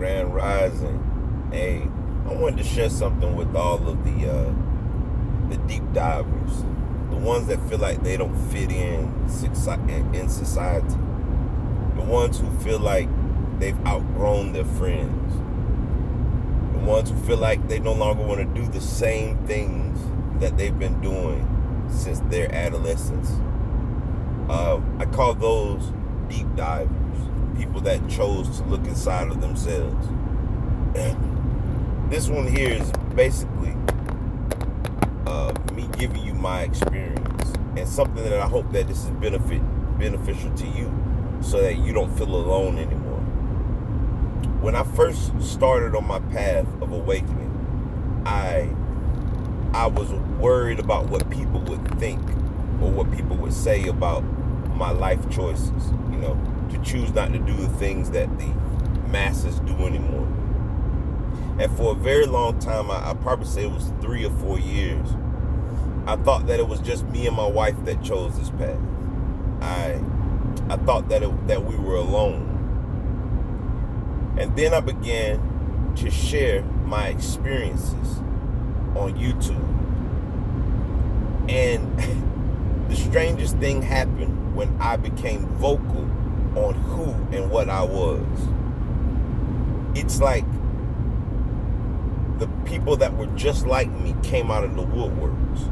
Grand Rising. Hey, I wanted to share something with all of the deep divers, the ones that feel like they don't fit in society, the ones who feel like they've outgrown their friends, the ones who feel like they no longer want to do the same things that they've been doing since their adolescence. I call those deep divers, people that chose to look inside of themselves. This one here is basically me giving you my experience and something that I hope that this is beneficial to you so that you don't feel alone anymore. When I first started on my path of awakening, I was worried about what people would think or what people would say about my life choices, to choose not to do the things that the masses do anymore. And for a very long time, I probably say it was 3 or 4 years, I thought that it was just me and my wife that chose this path. I thought that we were alone. And then I began to share my experiences on YouTube. And the strangest thing happened when I became vocal on who and what I was. It's like the people that were just like me came out of the woodworks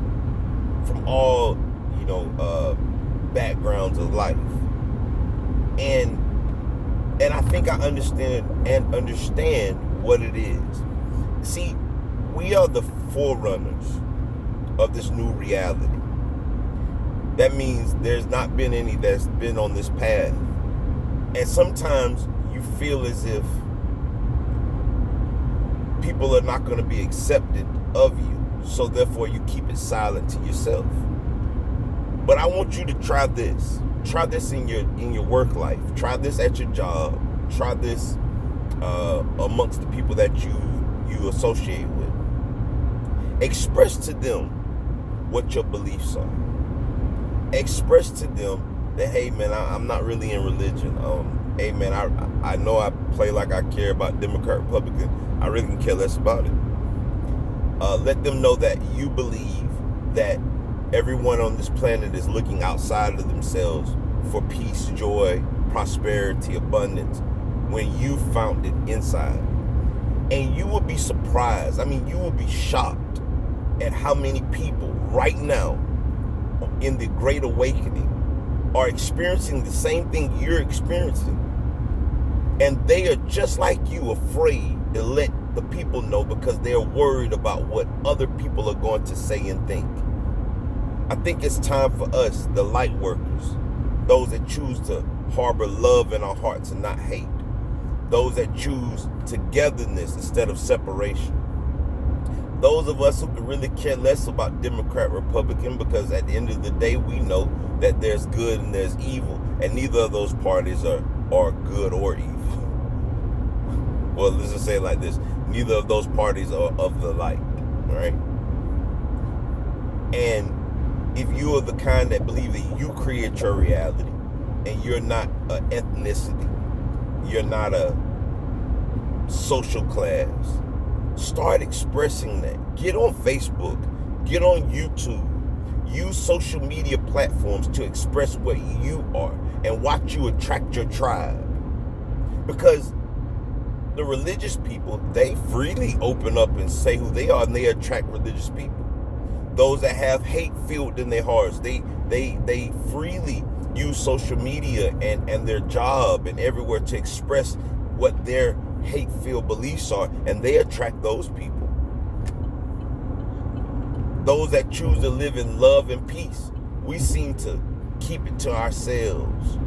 from all, backgrounds of life. And I think I understand what it is. See, we are the forerunners of this new reality. That means there's not been any that's been on this path. And sometimes you feel as if people are not going to be accepted of you, so therefore you keep it silent to yourself. But I want you to try this. Try this in your work life. Try this at your job. Try this amongst the people that you associate with. Express to them what your beliefs are. Express to them that, hey man, I'm not really in religion. Hey man, I know I play like I care about Democrat, Republican. I really can care less about it. Let them know that you believe that everyone on this planet is looking outside of themselves for peace, joy, prosperity, abundance, when you found it inside. And you will be surprised. You will be shocked at how many people right now in the Great Awakening are experiencing the same thing you're experiencing. And they are just like you, afraid to let the people know because they're worried about what other people are going to say and think. I think it's time for us, the light workers, those that choose to harbor love in our hearts and not hate, those that choose togetherness instead of separation, those of us who can really care less about Democrat, Republican, because at the end of the day, we know that there's good and there's evil, and neither of those parties are good or evil. Well, let's just say it like this. Neither of those parties are of the light, right? And if you are the kind that believe that you create your reality and you're not an ethnicity, you're not a social class, start expressing that. Get on Facebook, get on YouTube, use social media platforms to express what you are and watch you attract your tribe. Because the religious people, they freely open up and say who they are, and they attract religious people. Those that have hate filled in their hearts, they freely use social media and their job and everywhere to express what their hate-filled beliefs are, and they attract those people. Those that choose to live in love and peace, we seem to keep it to ourselves.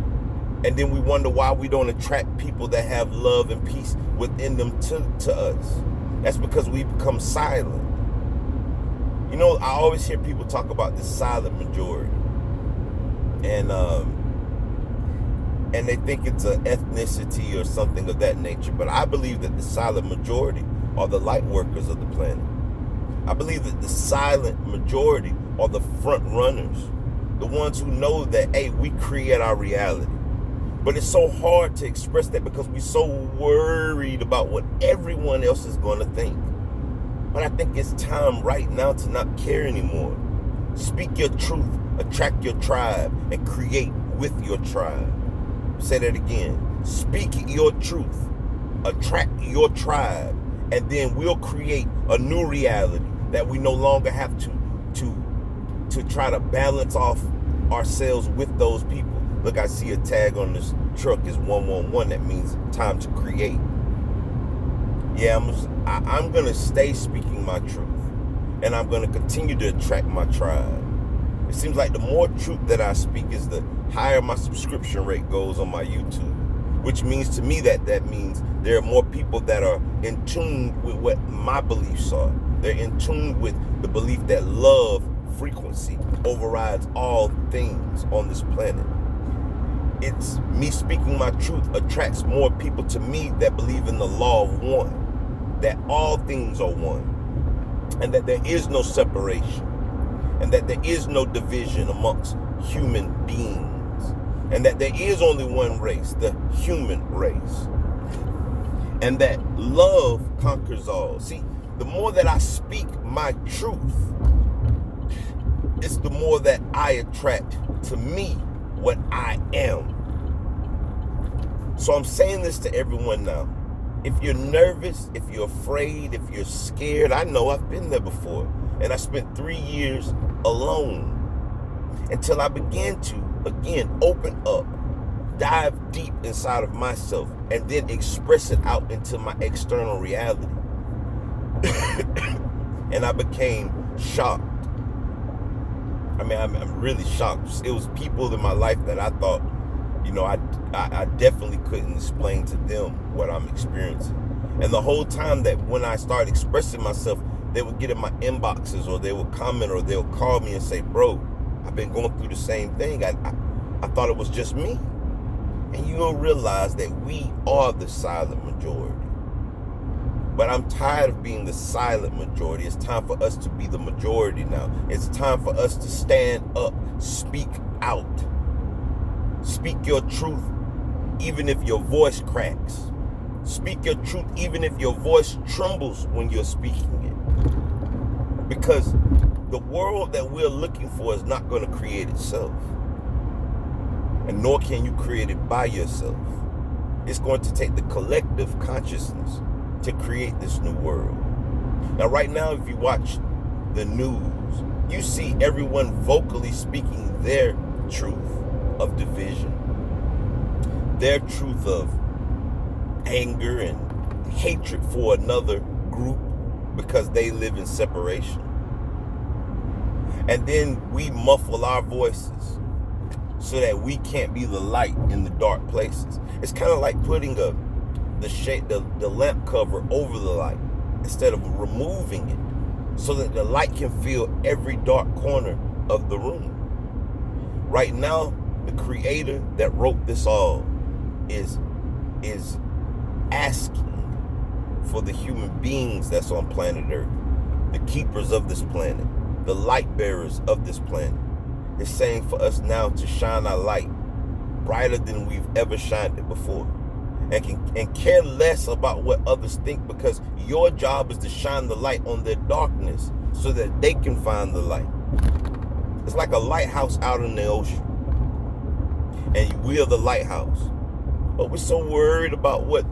And then we wonder why we don't attract people that have love and peace within them to us. That's because we become silent. I always hear people talk about the silent majority. And they think it's an ethnicity or something of that nature. But I believe that the silent majority are the light workers of the planet. I believe that the silent majority are the front runners. The ones who know that, hey, we create our reality. But it's so hard to express that because we're so worried about what everyone else is going to think. But I think it's time right now to not care anymore. Speak your truth, attract your tribe, and create with your tribe. Say that again. Speak your truth, attract your tribe, and then we'll create a new reality that we no longer have to try to balance off ourselves with those people. Look, I see a tag on this truck is 111. That means time to create. Yeah, I'm going to stay speaking my truth, and I'm going to continue to attract my tribe. It seems like the more truth that I speak is the higher my subscription rate goes on my YouTube, which means to me that means there are more people that are in tune with what my beliefs are. They're in tune with the belief that love frequency overrides all things on this planet. It's me speaking my truth attracts more people to me that believe in the law of one, that all things are one, and that there is no separation, and that there is no division amongst human beings, and that there is only one race, the human race, and that love conquers all. See, the more that I speak my truth, it's the more that I attract to me what I am. So I'm saying this to everyone now. If you're nervous, if you're afraid, if you're scared, I know I've been there before. And I spent 3 years alone until I began to, again, open up, dive deep inside of myself, and then express it out into my external reality. And I became shocked. I mean, I'm really shocked. It was people in my life that I thought, I definitely couldn't explain to them what I'm experiencing. And the whole time that when I started expressing myself, they would get in my inboxes, or they would comment, or they would call me and say, bro, I've been going through the same thing. I thought it was just me. And you'll realize that we are the silent majority. But I'm tired of being the silent majority. It's time for us to be the majority now. It's time for us to stand up, speak out. Speak your truth, even if your voice cracks. Speak your truth, even if your voice trembles when you're speaking it. Because the world that we're looking for is not going to create itself. And nor can you create it by yourself. It's going to take the collective consciousness to create this new world. Now, right now, if you watch the news, you see everyone vocally speaking their truth of division, their truth of anger and hatred for another group because they live in separation. And then we muffle our voices so that we can't be the light in the dark places. It's kind of like putting the lamp cover over the light instead of removing it so that the light can fill every dark corner of the room. Right now, the creator that wrote this all is asking for the human beings that's on planet Earth, the keepers of this planet, the light bearers of this planet. It's saying for us now to shine our light brighter than we've ever shined it before. And care less about what others think, because your job is to shine the light on their darkness so that they can find the light. It's like a lighthouse out in the ocean, and we are the lighthouse. But we're so worried about what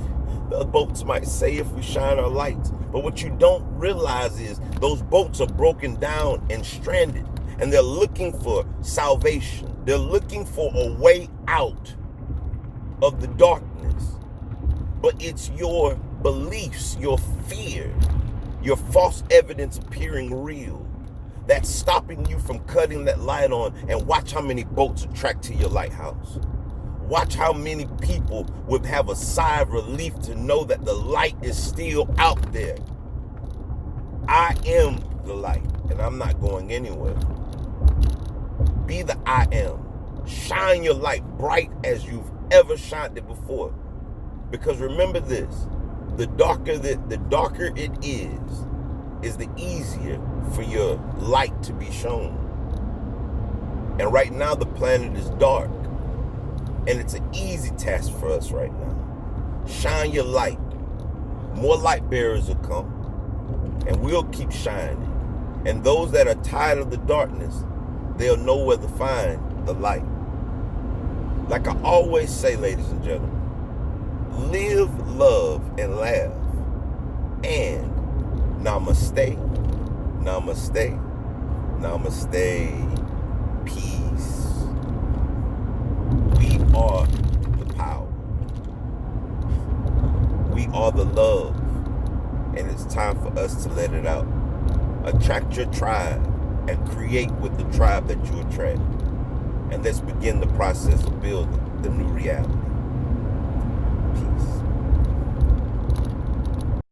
the boats might say if we shine our lights. But what you don't realize is those boats are broken down and stranded, and they're looking for salvation. They're looking for a way out of the darkness. But it's your beliefs, your fear, your false evidence appearing real that's stopping you from cutting that light on. And watch how many boats attract to your lighthouse. Watch how many people would have a sigh of relief to know that the light is still out there. I am the light, and I'm not going anywhere. Be the I am. Shine your light bright as you've ever shined it before. Because remember this, the darker it is the easier for your light to be shown. And right now the planet is dark. And it's an easy task for us right now. Shine your light. More light bearers will come. And we'll keep shining. And those that are tired of the darkness, they'll know where to find the light. Like I always say, ladies and gentlemen, live, love, and laugh. And namaste, namaste, namaste. Peace. We are the power. We are the love. And it's time for us to let it out. Attract your tribe and create with the tribe that you attract. And let's begin the process of building the new reality. Peace.